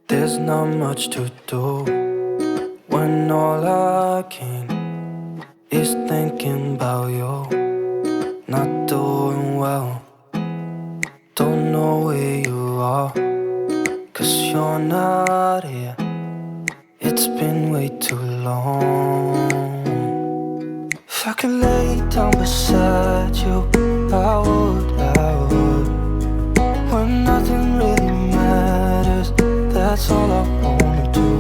There's not much to do when all I can is thinking about you. Not doing well, don't know where you are, 'cause you're not here. It's been way too long. If I could lay down beside you, I would. When nothing really matters, that's all I wanna do.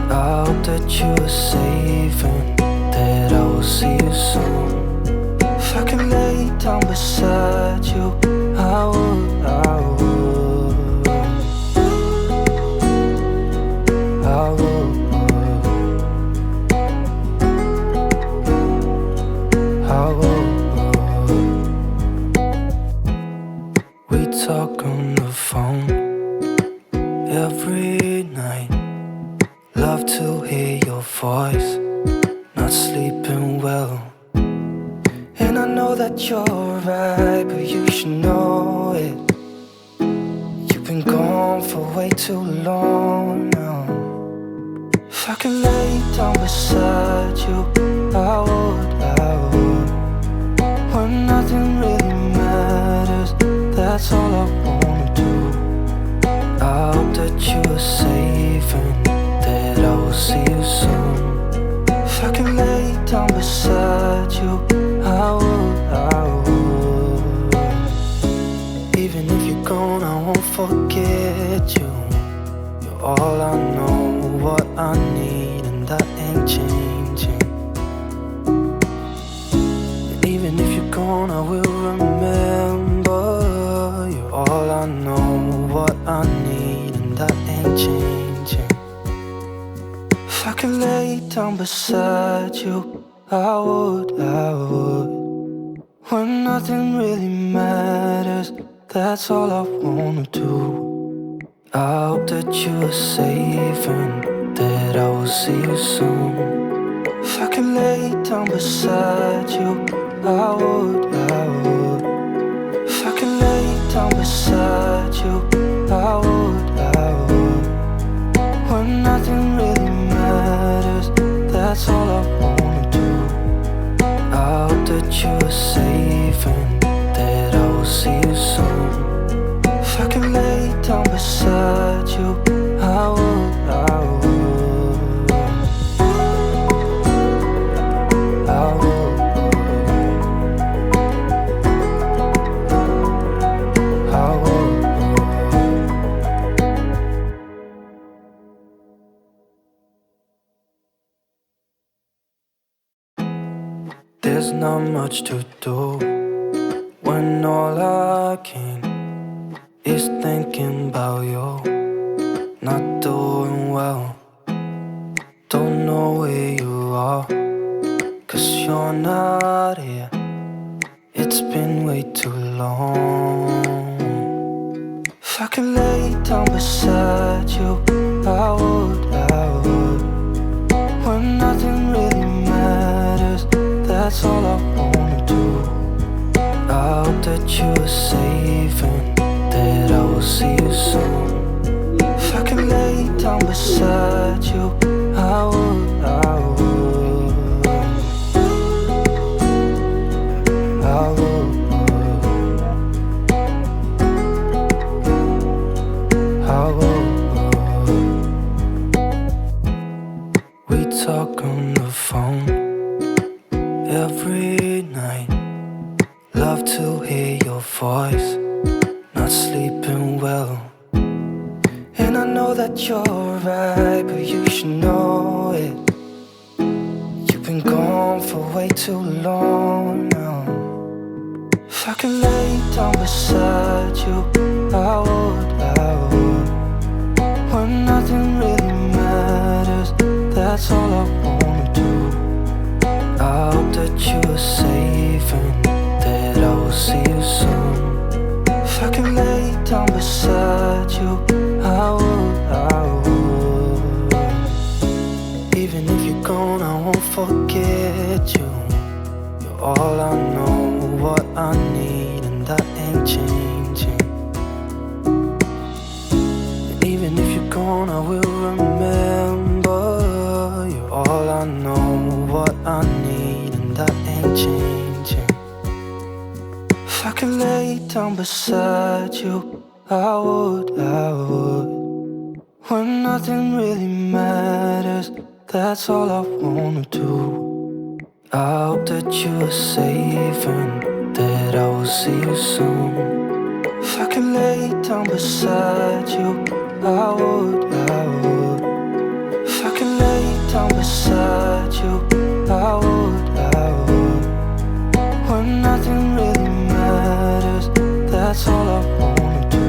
I hope that you are safe and that I will see you soon. If I could lay down beside you, I would. I would. We talk on the phone every night. Love to hear your voice. Not sleeping well, and I know that you're right, but you should know it. You've been gone for way too long now. If I could lay down beside you, I would. When nothing really matters, that's all I wanna do. I hope that you are safe and that I will see you soon. If I could lay down beside you, I would. Even if you're gone, I won't forget you. You're all I know, what I need, and that ain't changing. And even if you're gone, I will remember. You're all I know, what I need, and that ain't changing. If I could lay down beside you, I would. When nothing really matters, that's all I wanna do. I hope that you are safe and that I will see you soon. If I could lay down beside you, I would. If I could lay down beside you, I would. When nothing really matters, that's all I wanna do. I hope that you are safe and that I will see you soon. If I could lay down beside you, I would. I would. I would. I would. There's not much to do when all I can is thinking about you. Not doing well, don't know where you are, 'cause you're not here. It's been way too long. If I could lay down beside you, I would. When nothing really matters, that's all I wanna do. I hope that you are safe and that I will see you soon. If I could lay down beside you, I would. I would. I would. I would. We talk on the phone every night. Love to hear your voice. Not sleeping well, and I know that you're right, but you should know it. You've been gone for way too long now. If I could lay down beside you, I would. When nothing really matters, that's all I wanna do. I hope that you are safe and that I will see you soon. If I could lay down beside you, I would. Even if you're gone, I won't forget you. You're all I know, what I need, and that ain't changing. And even if you're gone, gone, I will remember. You're all I know, what I need, and that ain't changing. If I could lay down beside you, I would. When nothing really matters, that's all I wanna do. I hope that you are safe and that I will see you soon. If I could lay down beside you, I would. If I could lay down beside you, I would. When nothing really matters, that's all I wanna do.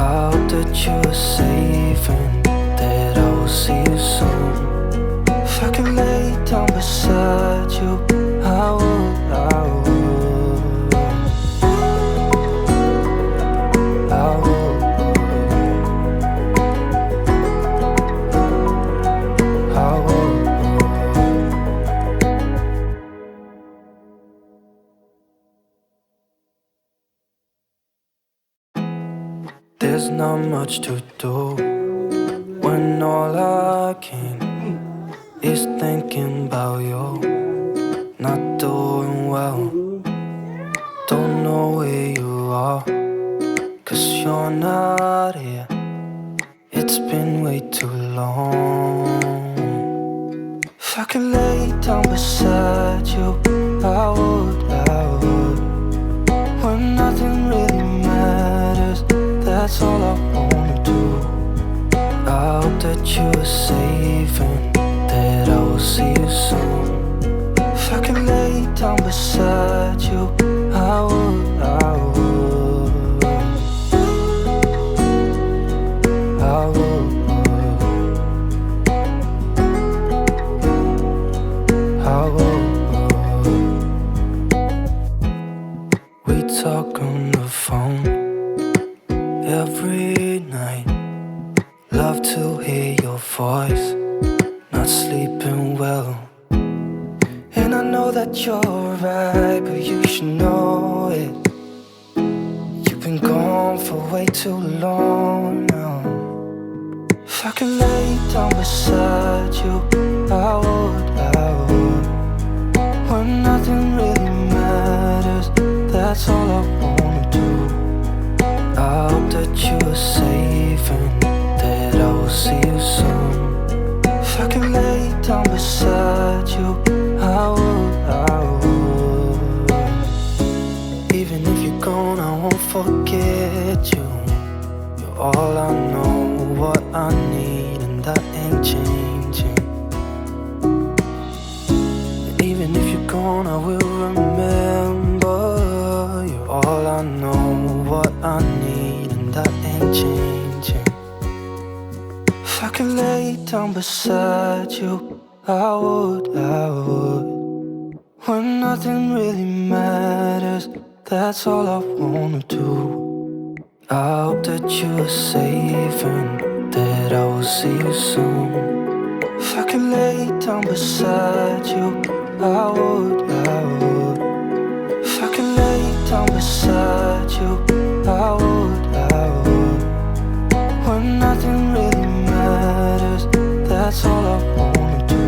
I hope that you are safe and that I will see you soon. If I could lay down beside you, I would. I would. There's not much to do when all I can is thinking about you. Not doing well, don't know where you are, 'cause you're not here. It's been way too long. If I could lay down beside you, I would. When nothing really matters, that's all I wanna do. I hope that you are safe and that I will see you soon. If I could lay down beside you, I would. I would. I would. I would. We talk on the phone every night. Love to hear your voice, not sleeping well. And I know that you're right, but you should know it. You've been gone for way too long now. If I could lay down beside you, I would. When nothing really matters, that's all I wanna do. I hope that you are safe and that I will see you soon. If I could lay down beside you, I would. Even if you're gone, I won't forget you. You're all I know, what I need, and that ain't changing. And even if you're gone, I will remember. You're all I know, what I need, and that ain't changing. If I could lay down beside you, I would. When nothing really matters, that's all I wanna do. I hope that you are safe and that I will see you soon. If I could lay down beside you, I would. If I could lay down beside you, I would. When nothing really matters, that's all I wanna do.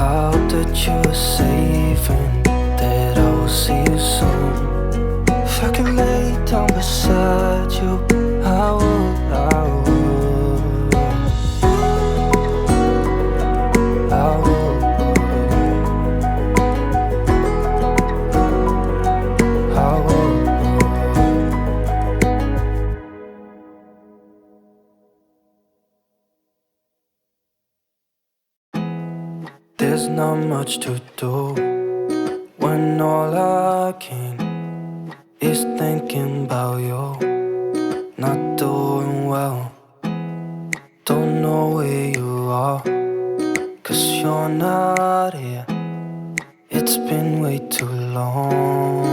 I hope that you are safe and that I will see you soon. If I could lay down beside you, I would. I would. I would. I would. There's not much to do when all I can is thinking about you. Not doing well, don't know where you are, 'cause you're not here. It's been way too long.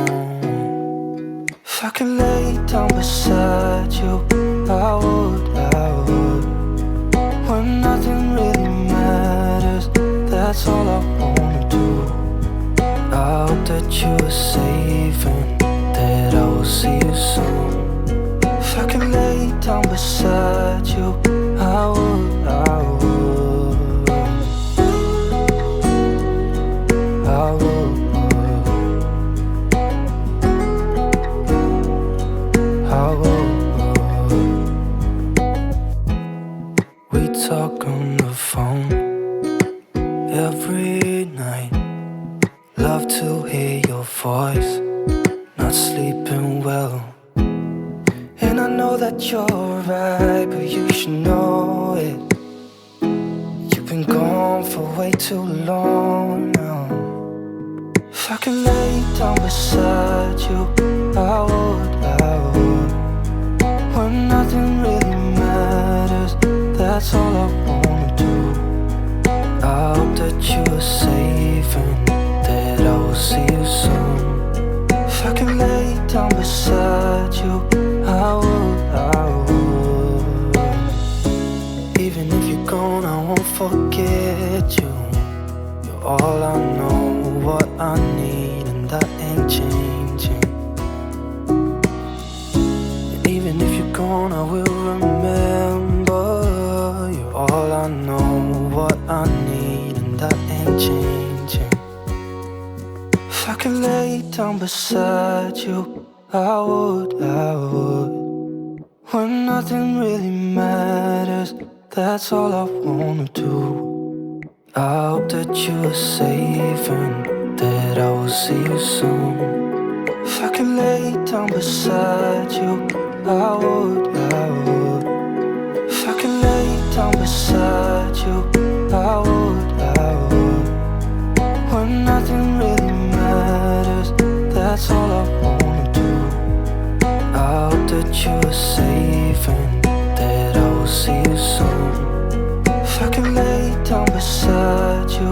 If I could lay down beside you, I would. When nothing really matters, that's all I wanna do. I hope that you are safe and that I will see you soon. If I could lay down beside beside you, I would, I would, I would, I would. We talk on the phone every night. Love to hear your voice. Not sleeping well. And I know that you're right, but you should know it. You've been gone for way too long now. If I could lay down beside you, I would, I would. When nothing really matters, that's all I wanna do. I hope that you are safe and that I will see you soon. If I could lay down beside you, I would, I would. Even if you're gone, I won't forget you. You're all I know, what I need, and that ain't changing. And even if you're gone, I will remember. You're all I know, what I need, and that ain't changing. If I could lay down beside you, I would, I would. When nothing really matters, that's all I wanna do. I hope that you are safe and that I will see you soon. If I could lay down beside you, I would, I would. If I could lay down beside you, I would, I would. When nothing really matters, that's all I wanna do. I hope that you are safe and that I will see you soon. If I could lay down beside you,